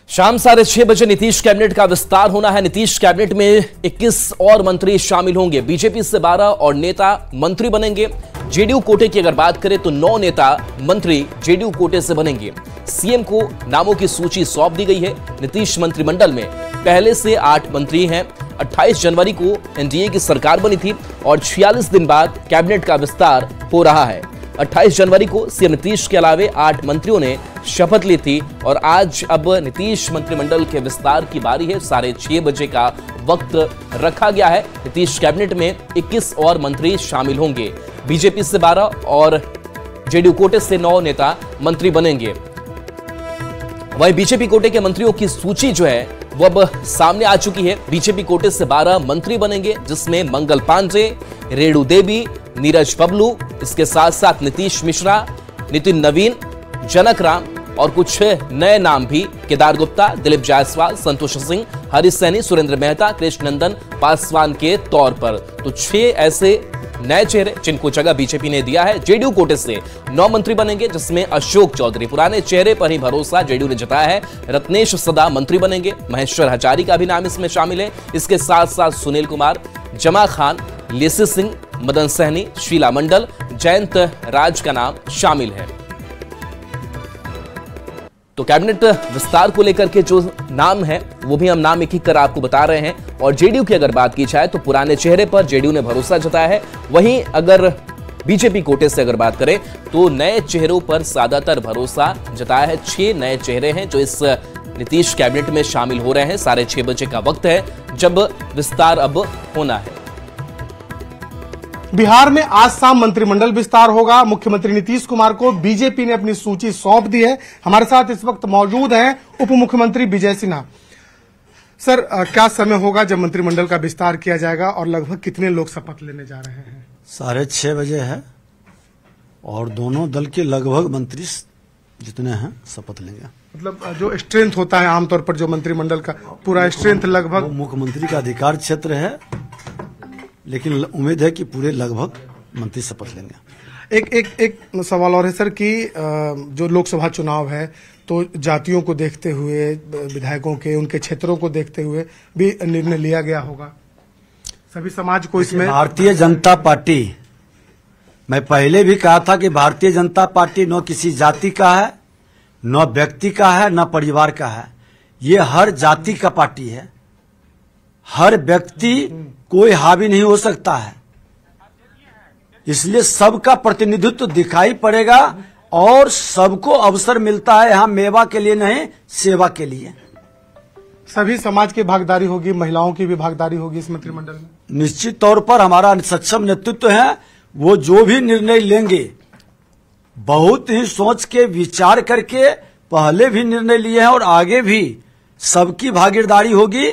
शाम 6:30 बजे नीतीश कैबिनेट का विस्तार होना है। नीतीश कैबिनेट में 21 और मंत्री शामिल होंगे। बीजेपी से 12 और नेता मंत्री बनेंगे। जेडीयू कोटे की अगर बात करें तो 9 नेता मंत्री जेडीयू कोटे से बनेंगे। सीएम को नामों की सूची सौंप दी गई है। नीतीश मंत्रिमंडल में पहले से 8 मंत्री हैं। 28 जनवरी को एनडीए की सरकार बनी थी और 46 दिन बाद कैबिनेट का विस्तार हो रहा है। 28 जनवरी को सीएम नीतीश के अलावे 8 मंत्रियों ने शपथ ली थी और आज अब नीतीश मंत्रिमंडल के विस्तार की बारी है। 6:30 बजे का वक्त रखा गया है। नीतीश कैबिनेट में 21 और मंत्री शामिल होंगे। बीजेपी से 12 और जेडीयू कोटे से 9 नेता मंत्री बनेंगे। वहीं बीजेपी कोटे के मंत्रियों की सूची जो है वो अब सामने आ चुकी है। बीजेपी कोटे से 12 मंत्री बनेंगे, जिसमें मंगल पांडे, रेणु देवी, नीरज बबलू, इसके साथ साथ नीतीश मिश्रा, नितिन नवीन, जनक राम और कुछ नए नाम भी केदार गुप्ता, दिलीप जायसवाल, संतोष सिंह, हरीश सैनी, सुरेंद्र मेहता, कृष्ण नंदन पासवान के तौर पर। तो 6 ऐसे नए चेहरे जिनको जगह बीजेपी ने दिया है। जेडीयू कोटे से 9 मंत्री बनेंगे, जिसमें अशोक चौधरी, पुराने चेहरे पर ही भरोसा जेडीयू ने जताया है। रत्नेश सदा मंत्री बनेंगे। महेश्वर हजारी का भी नाम इसमें शामिल है। इसके साथ साथ सुनील कुमार, जमा खान, लेसी सिंह, मदन सहनी, शीला मंडल, जयंत राज का नाम शामिल है। तो कैबिनेट विस्तार को लेकर के जो नाम है वो भी हम नाम एक एक कर आपको बता रहे हैं। और जेडीयू की अगर बात की जाए तो पुराने चेहरे पर जेडीयू ने भरोसा जताया है। वहीं अगर बीजेपी कोटे से अगर बात करें तो नए चेहरों पर ज्यादातर भरोसा जताया है। 6 नए चेहरे हैं जो इस नीतीश कैबिनेट में शामिल हो रहे हैं। 6:30 बजे का वक्त है जब विस्तार अब होना है। बिहार में आज शाम मंत्रिमंडल विस्तार होगा। मुख्यमंत्री नीतीश कुमार को बीजेपी ने अपनी सूची सौंप दी है। हमारे साथ इस वक्त मौजूद हैं उप मुख्यमंत्री विजय सिन्हा। सर, क्या समय होगा जब मंत्रिमंडल का विस्तार किया जाएगा और लगभग कितने लोग शपथ लेने जा रहे हैं? 6:30 बजे है और दोनों दल के लगभग मंत्री जितने हैं शपथ लेंगे। मतलब जो स्ट्रेंथ होता है आमतौर पर, जो मंत्रिमंडल का पूरा स्ट्रेंथ लगभग मुख्यमंत्री का अधिकार क्षेत्र है, लेकिन उम्मीद है कि पूरे लगभग मंत्री शपथ लेंगे। एक सवाल और है सर कि जो लोकसभा चुनाव है तो जातियों को देखते हुए, विधायकों के उनके क्षेत्रों को देखते हुए भी निर्णय लिया गया होगा। सभी समाज को इसमें भारतीय जनता पार्टी, मैं पहले भी कहा था कि भारतीय जनता पार्टी न किसी जाति का है, न व्यक्ति का है, न परिवार का है। ये हर जाति का पार्टी है। हर व्यक्ति कोई हावी नहीं हो सकता है, इसलिए सबका प्रतिनिधित्व दिखाई पड़ेगा और सबको अवसर मिलता है यहाँ मेवा के लिए नहीं, सेवा के लिए। सभी समाज की भागीदारी होगी, महिलाओं की भी भागीदारी होगी इस मंत्रिमंडल में। निश्चित तौर पर हमारा सक्षम नेतृत्व है। वो जो भी निर्णय लेंगे बहुत ही सोच के विचार करके पहले भी निर्णय लिए हैं और आगे भी सबकी भागीदारी होगी,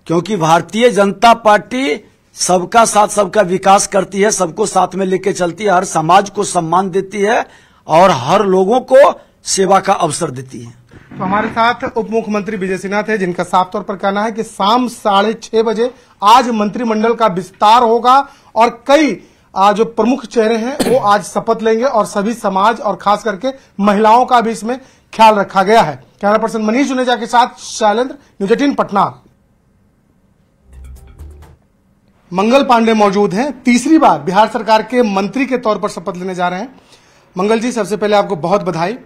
क्योंकि भारतीय जनता पार्टी सबका साथ सबका विकास करती है, सबको साथ में लेके चलती है, हर समाज को सम्मान देती है और हर लोगों को सेवा का अवसर देती है। तो हमारे साथ उप मुख्यमंत्री विजय सिन्हा थे, जिनका साफ तौर पर कहना है कि शाम 6:30 बजे आज मंत्रिमंडल का विस्तार होगा और कई जो प्रमुख चेहरे हैं वो आज शपथ लेंगे और सभी समाज और खास करके महिलाओं का भी इसमें ख्याल रखा गया है। कैमरा पर्सन मनीष जुनेजा के साथ शैलेंद्र, न्यूज़ 18 पटना। मंगल पांडे मौजूद हैं, तीसरी बार बिहार सरकार के मंत्री के तौर पर शपथ लेने जा रहे हैं। मंगल जी, सबसे पहले आपको बहुत बधाई।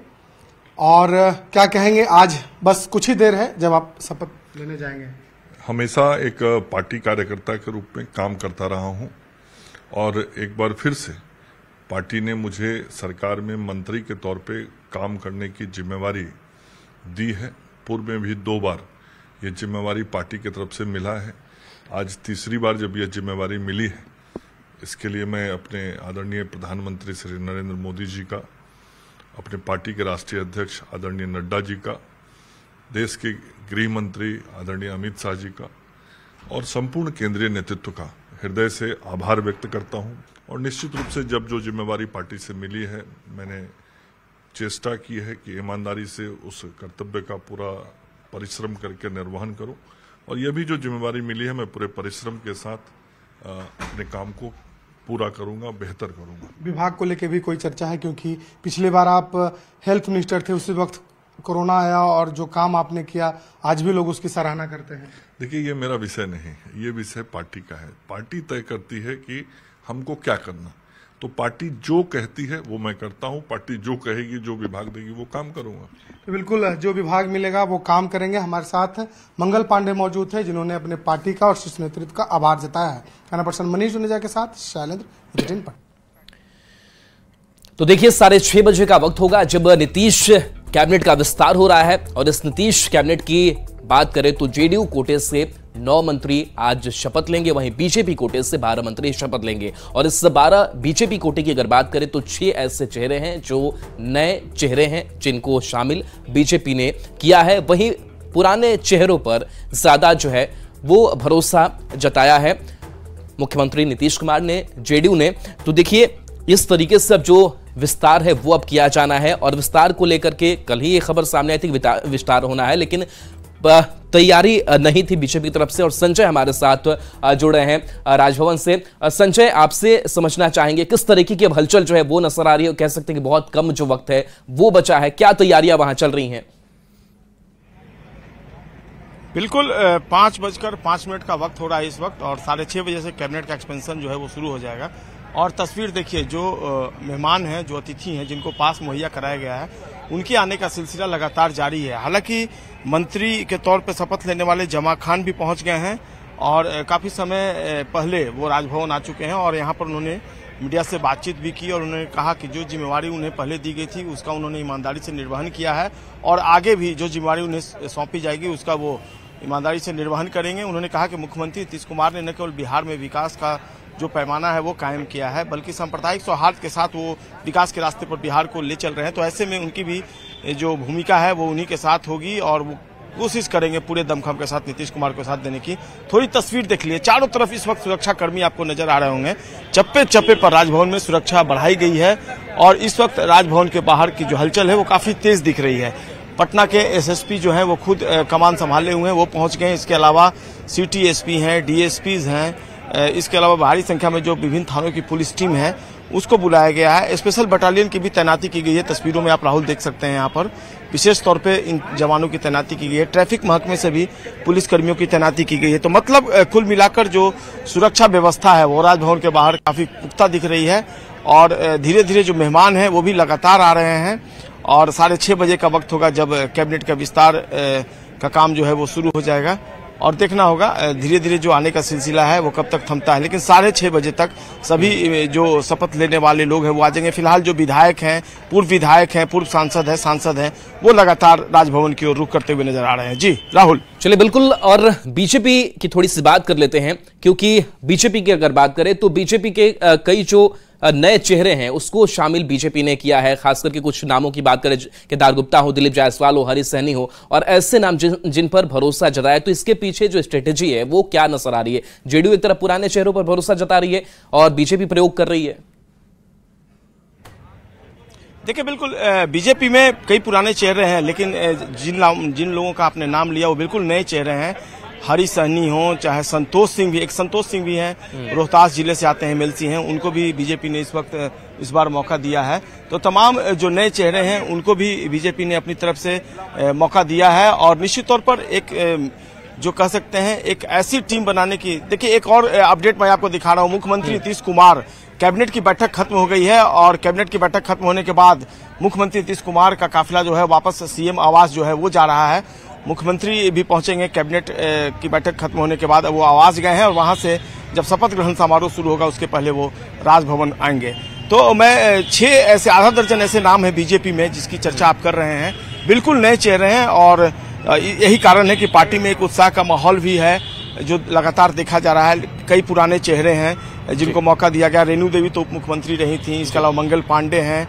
और क्या कहेंगे, आज बस कुछ ही देर है जब आप शपथ लेने जाएंगे। हमेशा एक पार्टी कार्यकर्ता के रूप में काम करता रहा हूं और एक बार फिर से पार्टी ने मुझे सरकार में मंत्री के तौर पे काम करने की जिम्मेवारी दी है। पूर्व में भी 2 बार ये जिम्मेवारी पार्टी की तरफ से मिला है। आज तीसरी बार जब यह जिम्मेवारी मिली है, इसके लिए मैं अपने आदरणीय प्रधानमंत्री श्री नरेंद्र मोदी जी का, अपने पार्टी के राष्ट्रीय अध्यक्ष आदरणीय नड्डा जी का, देश के गृह मंत्री आदरणीय अमित शाह जी का और संपूर्ण केंद्रीय नेतृत्व का हृदय से आभार व्यक्त करता हूं। और निश्चित रूप से जब जो जिम्मेवारी पार्टी से मिली है, मैंने चेष्टा की है कि ईमानदारी से उस कर्तव्य का पूरा परिश्रम करके निर्वहन करूं और यह भी जो जिम्मेवारी मिली है मैं पूरे परिश्रम के साथ अपने काम को पूरा करूंगा, बेहतर करूंगा। विभाग को लेकर भी कोई चर्चा है, क्योंकि पिछली बार आप हेल्थ मिनिस्टर थे, उसी वक्त कोरोना आया और जो काम आपने किया आज भी लोग उसकी सराहना करते हैं? देखिए, ये मेरा विषय नहीं है, ये विषय पार्टी का है। पार्टी तय करती है कि हमको क्या करना, तो पार्टी जो कहती है वो मैं करता हूं। पार्टी जो कहेगी, जो विभाग देगी, वो काम करूंगा। तो बिल्कुल जो विभाग मिलेगा वो काम करेंगे। हमारे साथ मंगल पांडे मौजूद थे, जिन्होंने अपने पार्टी का और शीर्ष नेतृत्व का आभार जताया है। कैमरा पर्सन मनीष जुनेजा के साथ शैलेंद्र, बुलेटिन पर। तो देखिए, 6:30 बजे का वक्त होगा जब नीतीश कैबिनेट का विस्तार हो रहा है। और इस नीतीश कैबिनेट की बात करें तो जेडीयू कोटे से 9 मंत्री आज शपथ लेंगे, वहीं बीजेपी कोटे से 12 मंत्री शपथ लेंगे। और इस 12 बीजेपी कोटे की अगर बात करें तो 6 ऐसे चेहरे हैं जो नए चेहरे हैं, जिनको शामिल बीजेपी ने किया है। वहीं पुराने चेहरों पर ज्यादा जो है वो भरोसा जताया है मुख्यमंत्री नीतीश कुमार ने, जेडीयू ने। तो देखिए, इस तरीके से अब जो विस्तार है वो अब किया जाना है। और विस्तार को लेकर के कल ही ये खबर सामने आई थी कि विस्तार होना है, लेकिन तैयारी नहीं थी बीजेपी की तरफ से। और संजय हमारे साथ जुड़ रहे हैं राजभवन से। संजय, आपसे समझना चाहेंगे किस तरीके की अब हलचल जो है वो नजर आ रही है? कह सकते हैं कि बहुत कम जो वक्त है वो बचा है, क्या तैयारियां वहां चल रही हैं? बिल्कुल 5:05 का वक्त हो रहा है इस वक्त, और 6:30 बजे से कैबिनेट का एक्सपेंशन जो है वो शुरू हो जाएगा। और तस्वीर देखिए, जो मेहमान हैं, जो अतिथि हैं, जिनको पास मुहैया कराया गया है, उनके आने का सिलसिला लगातार जारी है। हालांकि मंत्री के तौर पर शपथ लेने वाले जमा खान भी पहुंच गए हैं और काफी समय पहले वो राजभवन आ चुके हैं। और यहाँ पर उन्होंने मीडिया से बातचीत भी की और उन्होंने कहा कि जो जिम्मेवारी उन्हें पहले दी गई थी उसका उन्होंने ईमानदारी से निर्वहन किया है, और आगे भी जो जिम्मेवारी उन्हें सौंपी जाएगी उसका वो ईमानदारी से निर्वहन करेंगे। उन्होंने कहा कि मुख्यमंत्री नीतीश कुमार ने न केवल बिहार में विकास का जो पैमाना है वो कायम किया है, बल्कि सांप्रदायिक सौहार्द के साथ वो विकास के रास्ते पर बिहार को ले चल रहे हैं। तो ऐसे में उनकी भी जो भूमिका है वो उन्हीं के साथ होगी, और वो कोशिश करेंगे पूरे दमखम के साथ नीतीश कुमार को साथ देने की। थोड़ी तस्वीर देख लिए, चारों तरफ इस वक्त सुरक्षा कर्मी आपको नजर आ रहे होंगे। चप्पे चप्पे पर राजभवन में सुरक्षा बढ़ाई गई है, और इस वक्त राजभवन के बाहर की जो हलचल है वो काफी तेज दिख रही है। पटना के एसएसपी जो हैं वो खुद कमान संभाले हुए हैं, वो पहुंच गए हैं। इसके अलावा सिटी एसपी हैं, डीएसपीज हैं, इसके अलावा भारी संख्या में जो विभिन्न थानों की पुलिस टीम है उसको बुलाया गया है। स्पेशल बटालियन की भी तैनाती की गई है। तस्वीरों में आप राहुल देख सकते हैं, यहाँ पर विशेष तौर पे इन जवानों की तैनाती की गई है। ट्रैफिक महकमे से भी पुलिस कर्मियों की तैनाती की गई है। तो मतलब कुल मिलाकर जो सुरक्षा व्यवस्था है वो राजभवन के बाहर काफी पुख्ता दिख रही है, और धीरे धीरे जो मेहमान हैं वो भी लगातार आ रहे हैं। और 6:30 बजे का वक्त होगा जब कैबिनेट का विस्तार का काम जो है वो शुरू हो जाएगा, और देखना होगा धीरे धीरे जो आने का सिलसिला है वो कब तक थमता है। लेकिन 6:30 बजे तक सभी जो शपथ लेने वाले लोग हैं वो आ जाएंगे। फिलहाल जो विधायक हैं, पूर्व विधायक हैं, पूर्व सांसद हैं, वो लगातार राजभवन की ओर रुख करते हुए नजर आ रहे हैं। जी राहुल। चलिए, बिल्कुल। और बीजेपी की थोड़ी सी बात कर लेते हैं, क्योंकि बीजेपी की अगर बात करें तो बीजेपी के कई जो नए चेहरे हैं उसको शामिल बीजेपी ने किया है। खास करके कुछ नामों की बात करें, केदार गुप्ता हो, दिलीप जायसवाल हो, हरीश सहनी हो, और ऐसे नाम जिन पर भरोसा जताया। तो इसके पीछे जो स्ट्रेटेजी है वो क्या नजर आ रही है? जेडीयू एक तरफ पुराने चेहरों पर भरोसा जता रही है और बीजेपी प्रयोग कर रही है। देखिए, बिल्कुल बीजेपी में कई पुराने चेहरे हैं, लेकिन जिन लोगों का आपने नाम लिया वो बिल्कुल नए चेहरे हैं। हरीश सहनी हो, चाहे संतोष सिंह भी हैं, रोहतास जिले से आते हैं, एमएलसी हैं, उनको भी बीजेपी ने इस बार मौका दिया है। तो तमाम जो नए चेहरे हैं उनको भी बीजेपी ने अपनी तरफ से मौका दिया है, और निश्चित तौर पर एक जो कह सकते हैं एक ऐसी टीम बनाने की। देखिए, एक और अपडेट मैं आपको दिखा रहा हूं। मुख्यमंत्री नीतीश कुमार, कैबिनेट की बैठक खत्म हो गई है, और कैबिनेट की बैठक खत्म होने के बाद मुख्यमंत्री नीतीश कुमार का काफिला जो है वापस सीएम आवास जो है वो जा रहा है। मुख्यमंत्री भी पहुंचेंगे कैबिनेट की बैठक खत्म होने के बाद। वो आवास गए हैं, और वहां से जब शपथ ग्रहण समारोह शुरू होगा उसके पहले वो राजभवन आएंगे। तो मैं 6 ऐसे आधा दर्जन ऐसे नाम है बीजेपी में जिसकी चर्चा आप कर रहे हैं। बिल्कुल नए चेहरे हैं, और यही कारण है कि पार्टी में एक उत्साह का माहौल भी है जो लगातार देखा जा रहा है। कई पुराने चेहरे हैं जिनको मौका दिया गया। रेणु देवी तो उप मुख्यमंत्री रही थी, इसके अलावा मंगल पांडे हैं।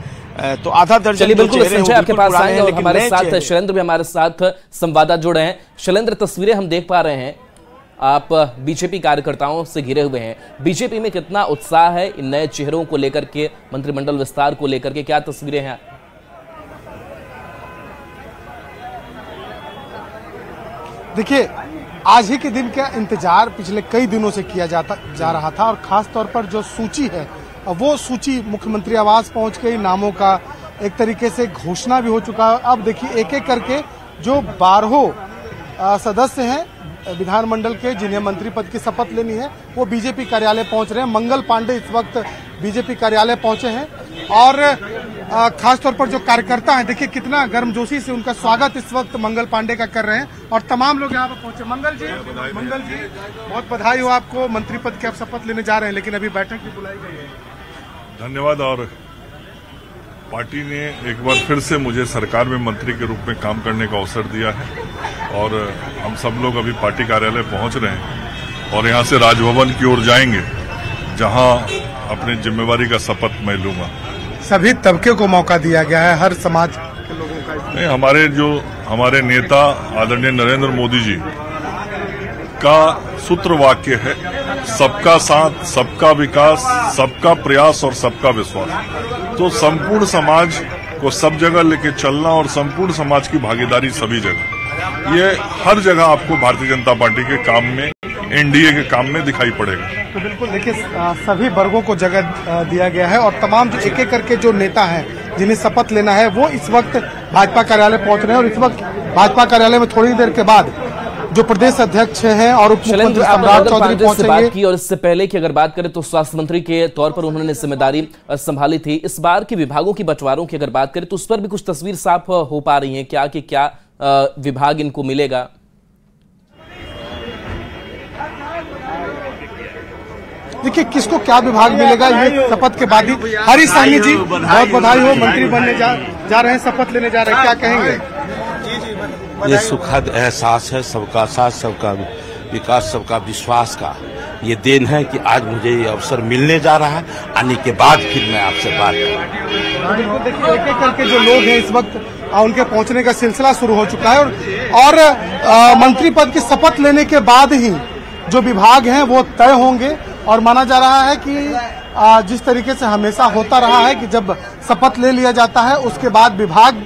तो आधा दर्जन। चलिए, बिल्कुल संजय आपके पास आएंगे, और हमारे साथ शैलेंद्र भी हमारे साथ संवाददाता जुड़े हैं। शैलेंद्र, तस्वीरें हम देख पा रहे हैं, आप बीजेपी कार्यकर्ताओं से घिरे हुए हैं। बीजेपी में कितना उत्साह है इन नए चेहरों को लेकर के, मंत्रिमंडल विस्तार को लेकर के, क्या तस्वीरें हैं? देखिए, आज ही के दिन का इंतजार पिछले कई दिनों से किया जा रहा था, और खास तौर पर जो सूची है वो सूची मुख्यमंत्री आवास पहुंच गई, नामों का एक तरीके से घोषणा भी हो चुका है। अब देखिए एक एक करके जो 12 सदस्य हैं विधानमंडल के, जिन्हें मंत्री पद की शपथ लेनी है, वो बीजेपी कार्यालय पहुंच रहे हैं। मंगल पांडे इस वक्त बीजेपी कार्यालय पहुंचे हैं और खासतौर पर जो कार्यकर्ता हैं, देखिए कितना गर्मजोशी से उनका स्वागत इस वक्त मंगल पांडे का कर रहे हैं और तमाम लोग यहाँ पर पहुंचे। मंगल जी बहुत बधाई हो आपको, मंत्री पद की आप शपथ लेने जा रहे हैं, लेकिन अभी बैठक भी बुलाई गई है। धन्यवाद। और पार्टी ने एक बार फिर से मुझे सरकार में मंत्री के रूप में काम करने का अवसर दिया है और हम सब लोग अभी पार्टी कार्यालय पहुंच रहे हैं और यहां से राजभवन की ओर जाएंगे, जहां अपनी जिम्मेवारी का शपथ मैं लूंगा। सभी तबके को मौका दिया गया है, हर समाज के लोगों का। नहीं, हमारे नेता आदरणीय नरेंद्र मोदी जी का सूत्र वाक्य है, सबका साथ, सबका विकास, सबका प्रयास और सबका विश्वास। तो संपूर्ण समाज को सब जगह लेके चलना और संपूर्ण समाज की भागीदारी सभी जगह, ये हर जगह आपको भारतीय जनता पार्टी के काम में, एनडीए के काम में दिखाई पड़ेगा। तो बिल्कुल देखिए सभी वर्गों को जगह दिया गया है और तमाम जो एक एक करके जो नेता हैं जिन्हें शपथ लेना है वो इस वक्त भाजपा कार्यालय पहुंच रहे हैं और इस वक्त भाजपा कार्यालय में थोड़ी देर के बाद जो प्रदेश अध्यक्ष हैं और उप मुख्यमंत्री सम्राट चौधरी पहुंचेंगे। बात की और इससे पहले की अगर बात करें तो स्वास्थ्य मंत्री के तौर पर उन्होंने जिम्मेदारी संभाली थी। इस बार के विभागों की बंटवारों की अगर बात करें तो उस पर भी कुछ तस्वीर साफ हो पा रही है क्या कि क्या विभाग इनको मिलेगा? देखिए किसको क्या विभाग मिलेगा ये शपथ के बाद ही। हरी साहनी जी बहुत बधाई हो, मंत्री बनने जा रहे हैं, शपथ लेने जा रहे हैं, क्या कहेंगे? ये सुखद एहसास है, सबका साथ, सबका विकास, सबका विश्वास का ये देन है कि आज मुझे ये अवसर मिलने जा रहा है। आने के बाद फिर मैं आपसे बात करूँ। देखिए एक एक करके जो लोग हैं इस वक्त उनके पहुंचने का सिलसिला शुरू हो चुका है और मंत्री पद की शपथ लेने के बाद ही जो विभाग हैं वो तय होंगे और माना जा रहा है कि जिस तरीके से हमेशा होता रहा है कि जब शपथ ले लिया जाता है उसके बाद विभाग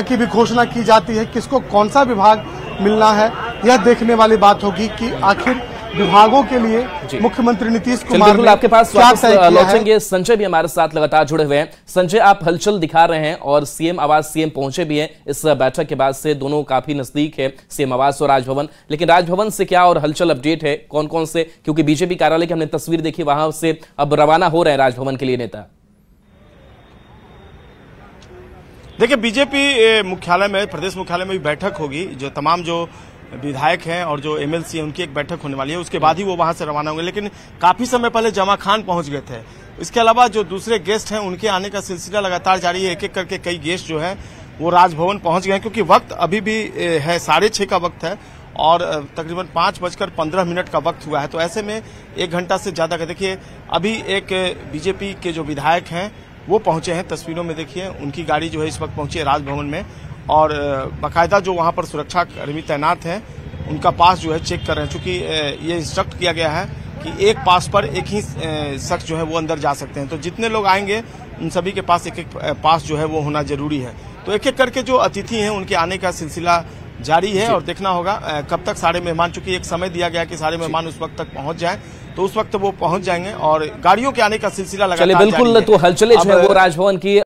की भी घोषणा की जाती है। किसको कौन सा विभाग मिलना है यह देखने वाली बात होगी कि आखिर विभागों के लिए मुख्यमंत्री नीतीश कुमार ने आपके पास लौटेंगे। संजय भी हमारे साथ लगातार जुड़े हुए हैं। संजय, आप हलचल दिखा रहे हैं और सीएम आवास सीएम पहुंचे भी हैं इस बैठक के बाद से, दोनों काफी नजदीक है सीएम आवास और राजभवन, लेकिन राजभवन से क्या और हलचल अपडेट है? कौन कौन से, क्योंकि बीजेपी कार्यालय की हमने तस्वीर देखी, वहां से अब रवाना हो रहे हैं राजभवन के लिए नेता। देखिए बीजेपी मुख्यालय में, प्रदेश मुख्यालय में भी बैठक होगी, जो तमाम जो विधायक हैं और जो एमएलसी हैं उनकी एक बैठक होने वाली है, उसके बाद ही वो वहां से रवाना होंगे। लेकिन काफी समय पहले जमा खान पहुंच गए थे। इसके अलावा जो दूसरे गेस्ट हैं उनके आने का सिलसिला लगातार जारी है। एक एक करके कई गेस्ट जो है वो राजभवन पहुंच गए हैं, क्योंकि वक्त अभी भी है 6:30 का वक्त है और तकरीबन 5:15 का वक्त हुआ है। तो ऐसे में 1 घंटा से ज्यादा का, देखिए अभी एक बीजेपी के जो विधायक हैं वो पहुंचे हैं, तस्वीरों में देखिए उनकी गाड़ी जो है इस वक्त पहुंची है राजभवन में और बाकायदा जो वहां पर सुरक्षा कर्मी तैनात हैं उनका पास जो है चेक कर रहे हैं, चूंकि ये इंस्ट्रक्ट किया गया है कि एक पास पर एक ही शख्स जो है वो अंदर जा सकते हैं। तो जितने लोग आएंगे उन सभी के पास एक एक पास जो है वो होना जरूरी है। तो एक एक करके जो अतिथि हैं उनके आने का सिलसिला जारी है और देखना होगा कब तक सारे मेहमान, चूंकि एक समय दिया गया कि सारे मेहमान उस वक्त तक पहुंच जाएं, तो उस वक्त वो पहुंच जाएंगे और गाड़ियों के आने का सिलसिला लगातार बिल्कुल। तो हलचलें जो है वो राजभवन की